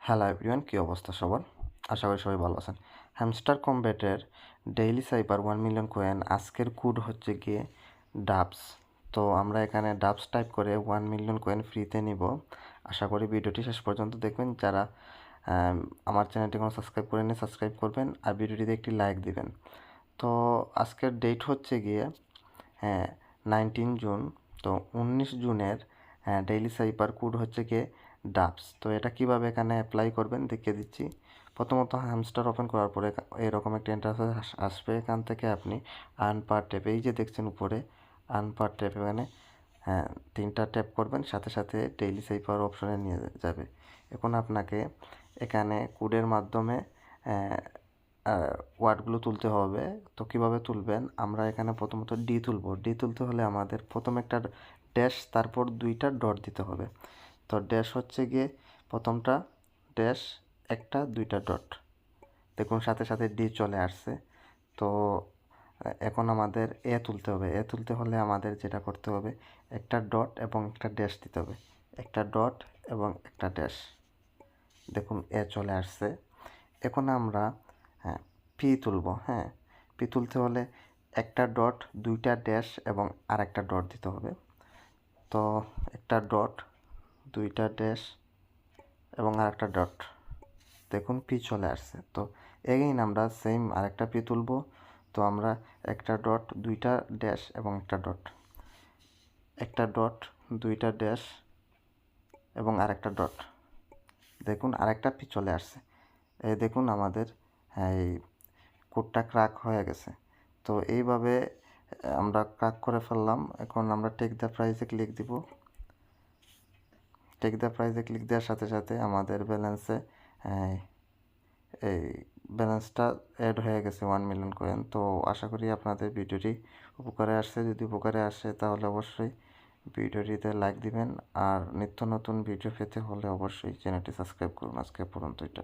Hello everyone, কী অবস্থা সবার? আশা করি সবাই ভালো আছেন। হ্যামস্টার কমব্যাটের ডেইলি সাইপার 1 মিলিয়ন কয়েন আজকের কোড হচ্ছে গিয়ে ডাবস। তো আমরা এখানে ডাবস টাইপ করে 1 মিলিয়ন কয়েন ফ্রিতে নিব। আশা করি ভিডিওটি শেষ পর্যন্ত দেখবেন। যারা আমার চ্যানেলটি কোনো সাবস্ক্রাইব করেনি সাবস্ক্রাইব করবেন আর ভিডিওটিতে একটি লাইক দিবেন। তো আজকের ডেট হচ্ছে গিয়ে 19 জুন। তো 19 জুনের ডেইলি সাইপার কোড হচ্ছে গিয়ে ডাবস। তো এটা কিভাবে এখানে অ্যাপ্লাই করবেন দেখিয়ে দিচ্ছি। প্রথমত হ্যামস্টার ওপেন করার পরে এরকম একটা ইন্টারফেস আসবে। এখান থেকে আপনি আর্ন পার ট্যাপ, এই যে দেখছেন উপরে আর্ন পার ট্যাপ, এখানে 3টা ট্যাপ করবেন, সাথে সাথে ডেইলি সাইপার অপশনে নিয়ে যাবে। এখন আপনাকে এখানে কোডের মাধ্যমে ওয়ার্ডগুলো তুলতে হবে। তো কীভাবে তুলবেন, আমরা এখানে প্রথমত ডি তুলব। ডি তুলতে হলে আমাদের প্রথম একটা ড্যাশ, তারপর 2টা ডট দিতে হবে। তো ড্যাশ হচ্ছে গিয়ে প্রথমটা ড্যাশ, 2টা ডট। দেখুন সাথে সাথে ডি চলে আসছে। তো এখন আমাদের এ তুলতে হবে। এ তুলতে হলে আমাদের যেটা করতে হবে, একটা ডট এবং একটা ড্যাশ দিতে হবে। একটা ডট এবং একটা ড্যাশ। দেখুন এ চলে আসছে। এখন আমরা পি তুলব। পি তুলতে হলে একটা ডট, 2টা ড্যাশ এবং আরেকটা ডট দিতে হবে। তো একটা ডট, 2টা ড্যাশ এবং আরেকটা ডট। দেখুন পি চলে আসছে। তো এগেইন আমরা সেম আরেকটা পি তুলব। তো আমরা একটা ডট, 2টা ড্যাশ এবং একটা ডট। একটা ডট, 2টা ড্যাশ এবং আরেকটা ডট। দেখুন আরেকটা পি চলে আসছে। এই দেখুন আমাদের এই কোডটা ক্র্যাক হয়ে গেছে। তো এইভাবে আমরা ক্র্যাক করে ফেললাম। এখন আমরা টেক দ্য প্রাইজে ক্লিক দিব। টেক দ্য প্রাইজে ক্লিক দেওয়ার সাথে সাথে আমাদের ব্যালেন্সে এই ব্যালেন্সটা অ্যাড হয়ে গেছে 1 মিলিয়ন কয়েন। তো আশা করি আপনাদের ভিডিওটি উপকারে আসছে। যদি উপকারে আসে তাহলে অবশ্যই ভিডিওটিতে লাইক দিবেন আর নিত্য নতুন ভিডিও পেতে হলে অবশ্যই চ্যানেলটি সাবস্ক্রাইব করুন। আজকে পর্যন্ত এটা।